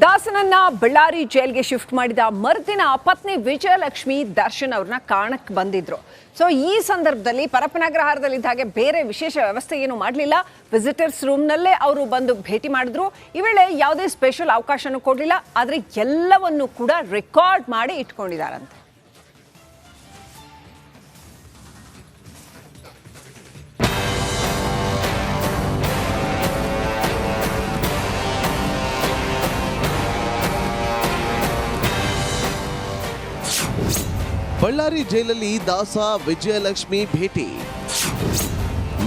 ದಾಸನನ್ನ ಬಳ್ಳಾರಿ ಜೈಲ್ಗೆ ಶಿಫ್ಟ್ ಮಾಡಿದ ಮರುದಿನ ಪತ್ನಿ ವಿಜಯಲಕ್ಷ್ಮಿ ದರ್ಶನ್ ಅವ್ರನ್ನ ಕಾಣಕ್ಕೆ ಬಂದಿದ್ರು. ಸೊ ಈ ಸಂದರ್ಭದಲ್ಲಿ ಪರಪನಗ್ರಹಾರದಲ್ಲಿದ್ದ ಹಾಗೆ ಬೇರೆ ವಿಶೇಷ ವ್ಯವಸ್ಥೆ ಏನು ಮಾಡಲಿಲ್ಲ. ವಿಸಿಟರ್ಸ್ ರೂಮ್ನಲ್ಲೇ ಅವರು ಬಂದು ಭೇಟಿ ಮಾಡಿದ್ರು. ಈ ವೇಳೆ ಯಾವುದೇ ಸ್ಪೆಷಲ್ ಅವಕಾಶನೂ ಕೊಡಲಿಲ್ಲ. ಆದರೆ ಎಲ್ಲವನ್ನೂ ಕೂಡ ರೆಕಾರ್ಡ್ ಮಾಡಿ ಇಟ್ಕೊಂಡಿದ್ದಾರಂತೆ. ಬಳ್ಳಾರಿ ಜೈಲಲ್ಲಿ ದಾಸ ವಿಜಯಲಕ್ಷ್ಮಿ ಭೇಟಿ.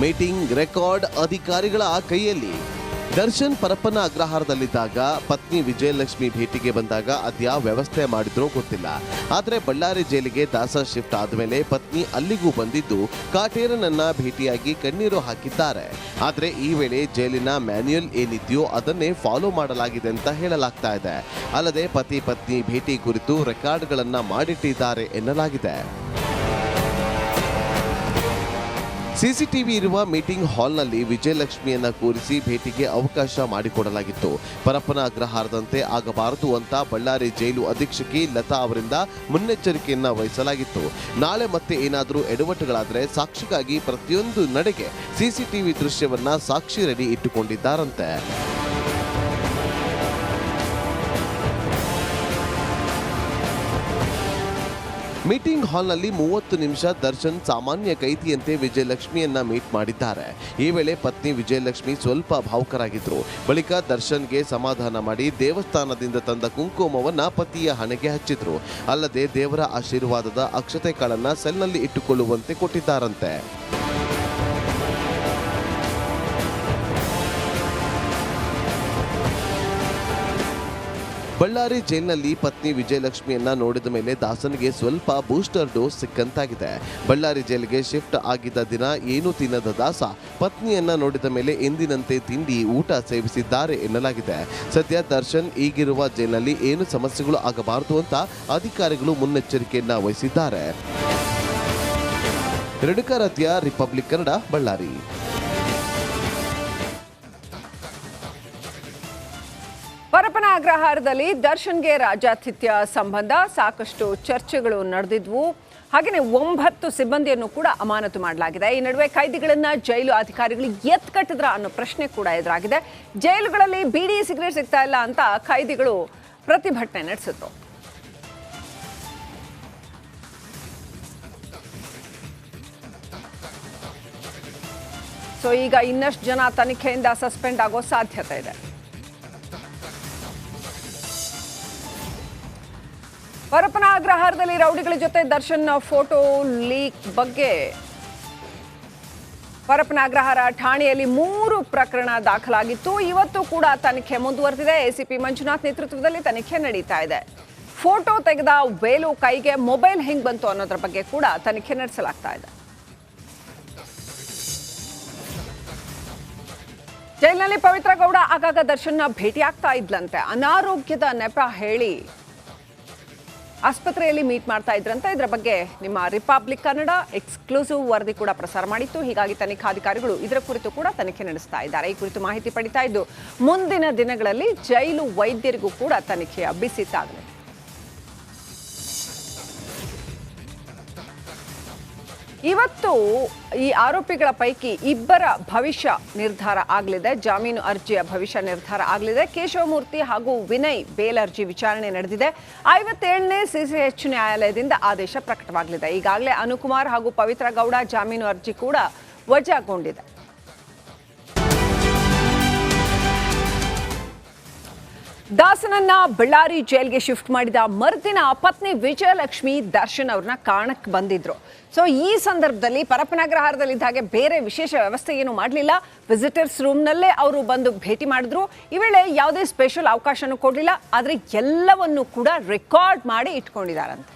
ಮೀಟಿಂಗ್ ರೆಕಾರ್ಡ್ ಅಧಿಕಾರಿಗಳ ಕೈಯಲ್ಲಿ. ದರ್ಶನ್ ಪರಪ್ಪನ ಅಗ್ರಹಾರದಲ್ಲಿದ್ದಾಗ ಪತ್ನಿ ವಿಜಯಲಕ್ಷ್ಮಿ ಭೇಟಿಗೆ ಬಂದಾಗ ಅದ್ಯಾವ ವ್ಯವಸ್ಥೆ ಮಾಡಿದ್ರೂ ಗೊತ್ತಿಲ್ಲ. ಆದರೆ ಬಳ್ಳಾರಿ ಜೈಲಿಗೆ ದಾಸ ಶಿಫ್ಟ್ ಆದಮೇಲೆ ಪತ್ನಿ ಅಲ್ಲಿಗೂ ಬಂದಿದ್ದು ಕಾಟೇರನನ್ನ ಭೇಟಿಯಾಗಿ ಕಣ್ಣೀರು ಹಾಕಿದ್ದಾರೆ. ಆದರೆ ಈ ವೇಳೆ ಜೈಲಿನ ಮ್ಯಾನ್ಯುಯಲ್ ಏನಿದೆಯೋ ಅದನ್ನೇ ಫಾಲೋ ಮಾಡಲಾಗಿದೆ ಅಂತ ಹೇಳಲಾಗ್ತಾ ಇದೆ. ಅಲ್ಲದೆ ಪತಿ ಪತ್ನಿ ಭೇಟಿ ಕುರಿತು ರೆಕಾರ್ಡ್ಗಳನ್ನ ಮಾಡಿಟ್ಟಿದ್ದಾರೆ ಎನ್ನಲಾಗಿದೆ. ಸಿಸಿಟಿವಿ ಇರುವ ಮೀಟಿಂಗ್ ಹಾಲ್ನಲ್ಲಿ ವಿಜಯಲಕ್ಷ್ಮಿಯನ್ನ ಕೂರಿಸಿ ಭೇಟಿಗೆ ಅವಕಾಶ ಮಾಡಿಕೊಡಲಾಗಿತ್ತು. ಪರಪ್ಪನ ಅಗ್ರಹಾರದಂತೆ ಆಗಬಾರದು ಅಂತ ಬಳ್ಳಾರಿ ಜೈಲು ಅಧೀಕ್ಷಕಿ ಲತಾ ಅವರಿಂದ ಮುನ್ನೆಚ್ಚರಿಕೆಯನ್ನ ವಹಿಸಲಾಗಿತ್ತು. ನಾಳೆ ಮತ್ತೆ ಏನಾದರೂ ಎಡವಟ್ಟುಗಳಾದರೆ ಸಾಕ್ಷಿಗಾಗಿ ಪ್ರತಿಯೊಂದು ನಡೆಗೆ ಸಿಸಿಟಿವಿ ದೃಶ್ಯವನ್ನ ಸಾಕ್ಷಿ ರೆಡಿ ಇಟ್ಟುಕೊಂಡಿದ್ದಾರಂತೆ. ಮೀಟಿಂಗ್ ಹಾಲ್ನಲ್ಲಿ 30 ನಿಮಿಷ ದರ್ಶನ್ ಸಾಮಾನ್ಯ ಕೈದಿಯಂತೆ ವಿಜಯಲಕ್ಷ್ಮಿಯನ್ನ ಮೀಟ್ ಮಾಡಿದ್ದಾರೆ. ಈ ವೇಳೆ ಪತ್ನಿ ವಿಜಯಲಕ್ಷ್ಮಿ ಸ್ವಲ್ಪ ಭಾವುಕರಾಗಿದ್ರು. ಬಳಿಕ ದರ್ಶನ್ಗೆ ಸಮಾಧಾನ ಮಾಡಿ ದೇವಸ್ಥಾನದಿಂದ ತಂದ ಕುಂಕುಮವನ್ನ ಪತಿಯ ಹಣೆಗೆ ಹಚ್ಚಿದ್ರು. ಅಲ್ಲದೆ ದೇವರ ಆಶೀರ್ವಾದದ ಅಕ್ಷತೆ ಕಾಳನ್ನ ಸೆಲ್ನಲ್ಲಿ ಇಟ್ಟುಕೊಳ್ಳುವಂತೆ ಕೊಟ್ಟಿದ್ದಾರಂತೆ. ಬಳ್ಳಾರಿ ಜೈಲಿನಲ್ಲಿ ಪತ್ನಿ ವಿಜಯಲಕ್ಷ್ಮಿಯನ್ನ ನೋಡಿದ ಮೇಲೆ ದಾಸನಿಗೆ ಸ್ವಲ್ಪ ಬೂಸ್ಟರ್ ಡೋಸ್ ಸಿಕ್ಕಂತಾಗಿದೆ. ಬಳ್ಳಾರಿ ಜೈಲಿಗೆ ಶಿಫ್ಟ್ ಆಗಿದ್ದ ದಿನ ಏನೂ ತಿನ್ನದ ದಾಸ ಪತ್ನಿಯನ್ನ ನೋಡಿದ ಮೇಲೆ ಎಂದಿನಂತೆ ತಿಂಡಿ ಊಟ ಸೇವಿಸಿದ್ದಾರೆ ಎನ್ನಲಾಗಿದೆ. ಸದ್ಯ ದರ್ಶನ್ ಈಗಿರುವ ಜೈಲಿನಲ್ಲಿ ಏನು ಸಮಸ್ಯೆಗಳು ಆಗಬಾರದು ಅಂತ ಅಧಿಕಾರಿಗಳು ಮುನ್ನೆಚ್ಚರಿಕೆಯನ್ನ ವಹಿಸಿದ್ದಾರೆ. ರೇಣುಕಾ ರತ್ಯ, ರಿಪಬ್ಲಿಕ್ ಕನ್ನಡ, ಬಳ್ಳಾರಿ. ಪರಪ್ಪನ ಅಗ್ರಹಾರದಲ್ಲಿ ದರ್ಶನ್ಗೆ ರಾಜಾತಿಥ್ಯ ಸಂಬಂಧ ಸಾಕಷ್ಟು ಚರ್ಚೆಗಳು ನಡೆದಿದ್ವು. ಹಾಗೆಯೇ 9 ಸಿಬ್ಬಂದಿಯನ್ನು ಕೂಡ ಅಮಾನತು ಮಾಡಲಾಗಿದೆ. ಈ ನಡುವೆ ಕೈದಿಗಳನ್ನ ಜೈಲು ಅಧಿಕಾರಿಗಳು ಎತ್ಕಟ್ಟಿದ್ರ ಅನ್ನೋ ಪ್ರಶ್ನೆ ಕೂಡ ಎದುರಾಗಿದೆ. ಜೈಲುಗಳಲ್ಲಿ ಬೀಡಿ ಸಿಗರೇಟ್ ಸಿಗ್ತಾ ಇಲ್ಲ ಅಂತ ಕೈದಿಗಳು ಪ್ರತಿಭಟನೆ ನಡೆಸಿದ್ರು. ಸೊ ಈಗ ಇನ್ನಷ್ಟು ಜನ ತನಿಖೆಯಿಂದ ಸಸ್ಪೆಂಡ್ ಆಗೋ ಸಾಧ್ಯತೆ ಇದೆ. ಪರಪ್ಪನ ಅಗ್ರಹಾರದಲ್ಲಿ ರೌಡಿಗಳ ಜೊತೆ ದರ್ಶನ್ ಫೋಟೋ ಲೀಕ್ ಬಗ್ಗೆ ಪರಪ್ಪನ ಅಗ್ರಹಾರ ಠಾಣೆಯಲ್ಲಿ 3 ಪ್ರಕರಣ ದಾಖಲಾಗಿತ್ತು. ಇವತ್ತು ಕೂಡ ತನಿಖೆ ಮುಂದುವರೆದಿದೆ. ಎಸಿಪಿ ಮಂಜುನಾಥ್ ನೇತೃತ್ವದಲ್ಲಿ ತನಿಖೆ ನಡೀತಾ ಇದೆ. ಫೋಟೋ ತೆಗೆದ ವೇಲು ಕೈಗೆ ಮೊಬೈಲ್ ಹೆಂಗ್ ಬಂತು ಅನ್ನೋದ್ರ ಬಗ್ಗೆ ಕೂಡ ತನಿಖೆ ನಡೆಸಲಾಗ್ತಾ ಇದೆ. ಜೈಲಿನಲ್ಲಿ ಪವಿತ್ರ ಗೌಡ ಆಗಾಗ ದರ್ಶನ್ನ ಭೇಟಿ ಆಗ್ತಾ ಇದ್ಲಂತೆ. ಅನಾರೋಗ್ಯದ ನೆಪ ಹೇಳಿ ಆಸ್ಪತ್ರೆಯಲ್ಲಿ ಮೀಟ್ ಮಾಡ್ತಾ ಇದ್ರಂತೆ. ಇದರ ಬಗ್ಗೆ ನಿಮ್ಮ ರಿಪಬ್ಲಿಕ್ ಕನ್ನಡ ಎಕ್ಸ್ಕ್ಲೂಸಿವ್ ವರದಿ ಕೂಡ ಪ್ರಸಾರ ಮಾಡಿತ್ತು. ಹೀಗಾಗಿ ತನಿಖಾಧಿಕಾರಿಗಳು ಇದರ ಕುರಿತು ಕೂಡ ತನಿಖೆ ನಡೆಸ್ತಾ ಇದ್ದಾರೆ. ಈ ಕುರಿತು ಮಾಹಿತಿ ಪಡಿತಾ ಇದ್ದು ಮುಂದಿನ ದಿನಗಳಲ್ಲಿ ಜೈಲು ವೈದ್ಯರಿಗೂ ಕೂಡ ತನಿಖೆಯ ಬಿಸಿ ತಾಗಲಿದೆ. ಇವತ್ತು ಈ ಆರೋಪಿಗಳ ಪೈಕಿ ಇಬ್ಬರ ಭವಿಷ್ಯ ನಿರ್ಧಾರ ಆಗಲಿದೆ. ಜಾಮೀನು ಅರ್ಜಿಯ ಭವಿಷ್ಯ ನಿರ್ಧಾರ ಆಗಲಿದೆ. ಕೇಶವಮೂರ್ತಿ ಹಾಗೂ ವಿನಯ್ ಬೇಲ್ ಅರ್ಜಿ ವಿಚಾರಣೆ ನಡೆದಿದೆ. 57ನೇ ಸಿಸಿಎಚ್ ನ್ಯಾಯಾಲಯದಿಂದ ಆದೇಶ ಪ್ರಕಟವಾಗಲಿದೆ. ಈಗಾಗಲೇ ಅನುಕುಮಾರ್ ಹಾಗೂ ಪವಿತ್ರ ಗೌಡ ಜಾಮೀನು ಅರ್ಜಿ ಕೂಡ ವಜಾಗೊಂಡಿದೆ. ದಾಸನನ್ನ ಬಳ್ಳಾರಿ ಜೈಲ್ಗೆ ಶಿಫ್ಟ್ ಮಾಡಿದ ಮರುದಿನ ಪತ್ನಿ ವಿಜಯಲಕ್ಷ್ಮಿ ದರ್ಶನ್ ಅವ್ರನ್ನ ಕಾಣಕ್ಕೆ ಬಂದಿದ್ರು. ಸೊ ಈ ಸಂದರ್ಭದಲ್ಲಿ ಪರಪನಗ್ರಹಾರದಲ್ಲಿದ್ದ ಹಾಗೆ ಬೇರೆ ವಿಶೇಷ ವ್ಯವಸ್ಥೆ ಏನು ಮಾಡಲಿಲ್ಲ. ವಿಸಿಟರ್ಸ್ ರೂಮ್ನಲ್ಲೇ ಅವರು ಬಂದು ಭೇಟಿ ಮಾಡಿದ್ರು. ಈ ವೇಳೆ ಯಾವುದೇ ಸ್ಪೆಷಲ್ ಅವಕಾಶನೂ ಕೊಡಲಿಲ್ಲ. ಆದರೆ ಎಲ್ಲವನ್ನೂ ಕೂಡ ರೆಕಾರ್ಡ್ ಮಾಡಿ ಇಟ್ಕೊಂಡಿದ್ದಾರಂತೆ.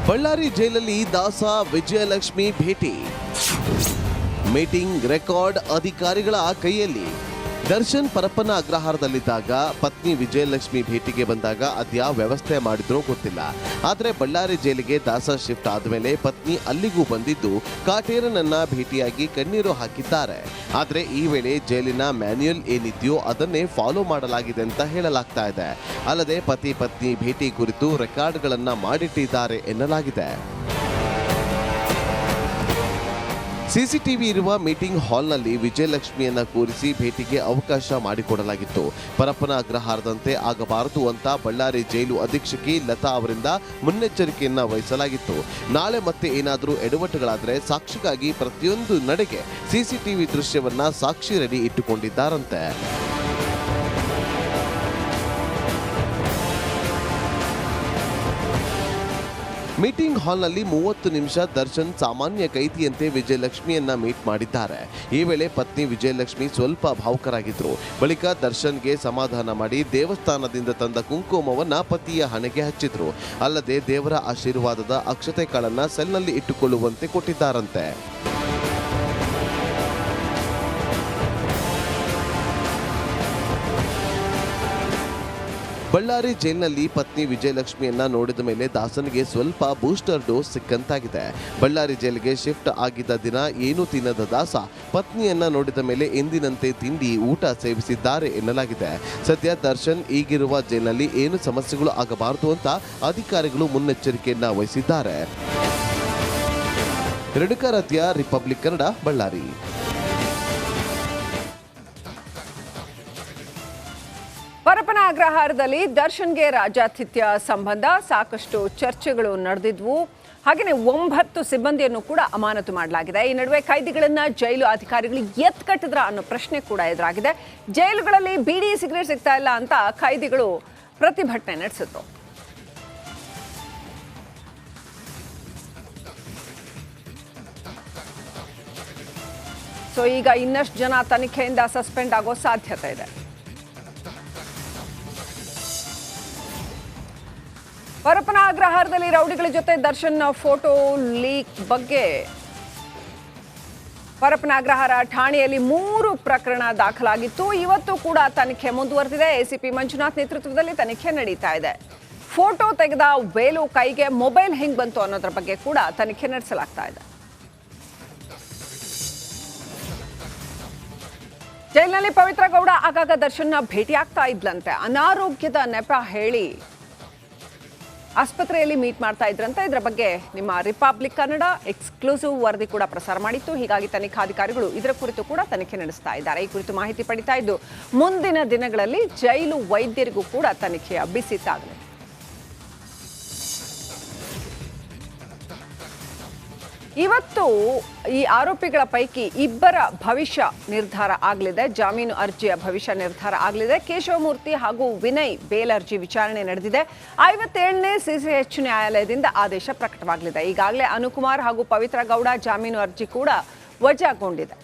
ಬಳ್ಳಾರಿ ಜೈಲಲ್ಲಿ ದಾಸ ವಿಜಯಲಕ್ಷ್ಮಿ ಭೇಟಿ. ಮೀಟಿಂಗ್ ರೆಕಾರ್ಡ್ ಅಧಿಕಾರಿಗಳ ಕೈಯಲ್ಲಿ. ದರ್ಶನ್ ಪರಪ್ಪನ ಅಗ್ರಹಾರದಲ್ಲಿದ್ದಾಗ ಪತ್ನಿ ವಿಜಯಲಕ್ಷ್ಮಿ ಭೇಟಿಗೆ ಬಂದಾಗ ಅದ್ಯಾವ ವ್ಯವಸ್ಥೆ ಮಾಡಿದ್ರೋ ಗೊತ್ತಿಲ್ಲ. ಆದರೆ ಬಳ್ಳಾರಿ ಜೈಲಿಗೆ ದಾಸ ಶಿಫ್ಟ್ ಆದಮೇಲೆ ಪತ್ನಿ ಅಲ್ಲಿಗೂ ಬಂದಿದ್ದು ಕಾಟೇರನನ್ನ ಭೇಟಿಯಾಗಿ ಕಣ್ಣೀರು ಹಾಕಿದ್ದಾರೆ. ಆದರೆ ಈ ವೇಳೆ ಜೈಲಿನ ಮ್ಯಾನ್ಯುಯಲ್ ಏನಿದೆಯೋ ಅದನ್ನೇ ಫಾಲೋ ಮಾಡಲಾಗಿದೆ ಅಂತ ಹೇಳಲಾಗ್ತಾ ಇದೆ. ಅಲ್ಲದೆ ಪತಿ ಪತ್ನಿ ಭೇಟಿ ಕುರಿತು ರೆಕಾರ್ಡ್ಗಳನ್ನ ಮಾಡಿಟ್ಟಿದ್ದಾರೆ ಎನ್ನಲಾಗಿದೆ. ಸಿಸಿಟಿವಿ ಇರುವ ಮೀಟಿಂಗ್ ಹಾಲ್ನಲ್ಲಿ ವಿಜಯಲಕ್ಷ್ಮಿಯನ್ನ ಕೂರಿಸಿ ಭೇಟಿಗೆ ಅವಕಾಶ ಮಾಡಿಕೊಡಲಾಗಿತ್ತು. ಪರಪ್ಪನ ಅಗ್ರಹಾರದಂತೆ ಆಗಬಾರದು ಅಂತ ಬಳ್ಳಾರಿ ಜೈಲು ಅಧೀಕ್ಷಕಿ ಲತಾ ಅವರಿಂದ ಮುನ್ನೆಚ್ಚರಿಕೆಯನ್ನ ವಹಿಸಲಾಗಿತ್ತು. ನಾಳೆ ಮತ್ತೆ ಏನಾದರೂ ಎಡವಟ್ಟುಗಳಾದರೆ ಸಾಕ್ಷಿಗಾಗಿ ಪ್ರತಿಯೊಂದು ನಡೆಗೆ ಸಿಸಿಟಿವಿ ದೃಶ್ಯವನ್ನ ಸಾಕ್ಷಿ ರೆಡಿ ಇಟ್ಟುಕೊಂಡಿದ್ದಾರಂತೆ. ಮೀಟಿಂಗ್ ಹಾಲ್ನಲ್ಲಿ 30 ನಿಮಿಷ ದರ್ಶನ್ ಸಾಮಾನ್ಯ ಕೈದಿಯಂತೆ ವಿಜಯಲಕ್ಷ್ಮಿಯನ್ನ ಮೀಟ್ ಮಾಡಿದ್ದಾರೆ. ಈ ವೇಳೆ ಪತ್ನಿ ವಿಜಯಲಕ್ಷ್ಮಿ ಸ್ವಲ್ಪ ಭಾವುಕರಾಗಿದ್ರು. ಬಳಿಕ ದರ್ಶನ್ಗೆ ಸಮಾಧಾನ ಮಾಡಿ ದೇವಸ್ಥಾನದಿಂದ ತಂದ ಕುಂಕುಮವನ್ನ ಪತಿಯ ಹಣೆಗೆ ಹಚ್ಚಿದ್ರು. ಅಲ್ಲದೆ ದೇವರ ಆಶೀರ್ವಾದದ ಅಕ್ಷತೆ ಕಾಳನ್ನ ಸೆಲ್ನಲ್ಲಿ ಇಟ್ಟುಕೊಳ್ಳುವಂತೆ ಕೊಟ್ಟಿದ್ದಾರಂತೆ. ಬಳ್ಳಾರಿ ಜೈಲಿನಲ್ಲಿ ಪತ್ನಿ ವಿಜಯಲಕ್ಷ್ಮಿಯನ್ನ ನೋಡಿದ ಮೇಲೆ ದಾಸನಿಗೆ ಸ್ವಲ್ಪ ಬೂಸ್ಟರ್ ಡೋಸ್ ಸಿಕ್ಕಂತಾಗಿದೆ. ಬಳ್ಳಾರಿ ಜೈಲಿಗೆ ಶಿಫ್ಟ್ ಆಗಿದ್ದ ದಿನ ಏನೂ ತಿನ್ನದ ದಾಸ ಪತ್ನಿಯನ್ನ ನೋಡಿದ ಮೇಲೆ ಎಂದಿನಂತೆ ತಿಂಡಿ ಊಟ ಸೇವಿಸಿದ್ದಾರೆ ಎನ್ನಲಾಗಿದೆ. ಸದ್ಯ ದರ್ಶನ್ ಈಗಿರುವ ಜೈಲಿನಲ್ಲಿ ಏನು ಸಮಸ್ಯೆಗಳು ಆಗಬಾರದು ಅಂತ ಅಧಿಕಾರಿಗಳು ಮುನ್ನೆಚ್ಚರಿಕೆಯನ್ನ ವಹಿಸಿದ್ದಾರೆ. ರೇಣುಕಾರಾಧ್ಯ, ರಿಪಬ್ಲಿಕ್ ಕನ್ನಡ, ಬಳ್ಳಾರಿ. ಪರಪ್ಪನ ಅಗ್ರಹಾರದಲ್ಲಿ ದರ್ಶನ್ಗೆ ರಾಜಾತಿಥ್ಯ ಸಂಬಂಧ ಸಾಕಷ್ಟು ಚರ್ಚೆಗಳು ನಡೆದಿದ್ವು. ಹಾಗೆಯೇ 9 ಸಿಬ್ಬಂದಿಯನ್ನು ಕೂಡ ಅಮಾನತು ಮಾಡಲಾಗಿದೆ. ಈ ನಡುವೆ ಕೈದಿಗಳನ್ನ ಜೈಲು ಅಧಿಕಾರಿಗಳು ಎತ್ಕಟ್ಟಿದ್ರ ಅನ್ನೋ ಪ್ರಶ್ನೆ ಕೂಡ ಎದುರಾಗಿದೆ. ಜೈಲುಗಳಲ್ಲಿ ಬೀಡಿ ಸಿಗರೇಟ್ ಸಿಗ್ತಾ ಇಲ್ಲ ಅಂತ ಕೈದಿಗಳು ಪ್ರತಿಭಟನೆ ನಡೆಸಿದ್ರು. ಸೊ ಈಗ ಇನ್ನಷ್ಟು ಜನ ತನಿಖೆಯಿಂದ ಸಸ್ಪೆಂಡ್ ಆಗೋ ಸಾಧ್ಯತೆ ಇದೆ. ಪರಪ್ಪನ ಅಗ್ರಹಾರದಲ್ಲಿ ರೌಡಿಗಳ ಜೊತೆ ದರ್ಶನ್ ಫೋಟೋ ಲೀಕ್ ಬಗ್ಗೆ ಪರಪ್ಪನ ಅಗ್ರಹಾರ ಠಾಣೆಯಲ್ಲಿ 3 ಪ್ರಕರಣ ದಾಖಲಾಗಿತ್ತು. ಇವತ್ತು ಕೂಡ ತನಿಖೆ ಮುಂದುವರೆದಿದೆ. ಎಸಿಪಿ ಮಂಜುನಾಥ್ ನೇತೃತ್ವದಲ್ಲಿ ತನಿಖೆ ನಡೀತಾ ಇದೆ. ಫೋಟೋ ತೆಗೆದ ವೇಲು ಕೈಗೆ ಮೊಬೈಲ್ ಹೆಂಗ್ ಬಂತು ಅನ್ನೋದ್ರ ಬಗ್ಗೆ ಕೂಡ ತನಿಖೆ ನಡೆಸಲಾಗ್ತಾ ಇದೆ. ಜೈಲಿನಲ್ಲಿ ಪವಿತ್ರ ಗೌಡ ಆಗಾಗ ದರ್ಶನ್ನ ಭೇಟಿಯಾಗ್ತಾ ಇದ್ಲಂತೆ. ಅನಾರೋಗ್ಯದ ನೆಪ ಹೇಳಿ ಆಸ್ಪತ್ರೆಯಲ್ಲಿ ಮೀಟ್ ಮಾಡ್ತಾ ಇದ್ರಂತೆ. ಇದರ ಬಗ್ಗೆ ನಿಮ್ಮ ರಿಪಬ್ಲಿಕ್ ಕನ್ನಡ ಎಕ್ಸ್ಕ್ಲೂಸಿವ್ ವರದಿ ಕೂಡ ಪ್ರಸಾರ ಮಾಡಿತ್ತು. ಹೀಗಾಗಿ ತನಿಖಾಧಿಕಾರಿಗಳು ಇದರ ಕುರಿತು ಕೂಡ ತನಿಖೆ ನಡೆಸ್ತಾ ಇದ್ದಾರೆ. ಈ ಕುರಿತು ಮಾಹಿತಿ ಪಡಿತಾ ಇದ್ದು ಮುಂದಿನ ದಿನಗಳಲ್ಲಿ ಜೈಲು ವೈದ್ಯರಿಗೂ ಕೂಡ ತನಿಖೆಯ ಬಿಸಿ ತಾಗಲಿದೆ. ಇವತ್ತು ಈ ಆರೋಪಿಗಳ ಪೈಕಿ ಇಬ್ಬರ ಭವಿಷ್ಯ ನಿರ್ಧಾರ ಆಗಲಿದೆ. ಜಾಮೀನು ಅರ್ಜಿಯ ಭವಿಷ್ಯ ನಿರ್ಧಾರ ಆಗಲಿದೆ. ಕೇಶವಮೂರ್ತಿ ಹಾಗೂ ವಿನಯ್ ಬೇಲ್ ಅರ್ಜಿ ವಿಚಾರಣೆ ನಡೆದಿದೆ. 57ನೇ ಸಿಸಿಎಚ್ ನ್ಯಾಯಾಲಯದಿಂದ ಆದೇಶ ಪ್ರಕಟವಾಗಲಿದೆ. ಈಗಾಗಲೇ ಅನುಕುಮಾರ್ ಹಾಗೂ ಪವಿತ್ರ ಗೌಡ ಜಾಮೀನು ಅರ್ಜಿ ಕೂಡ ವಜಾಗೊಂಡಿದೆ.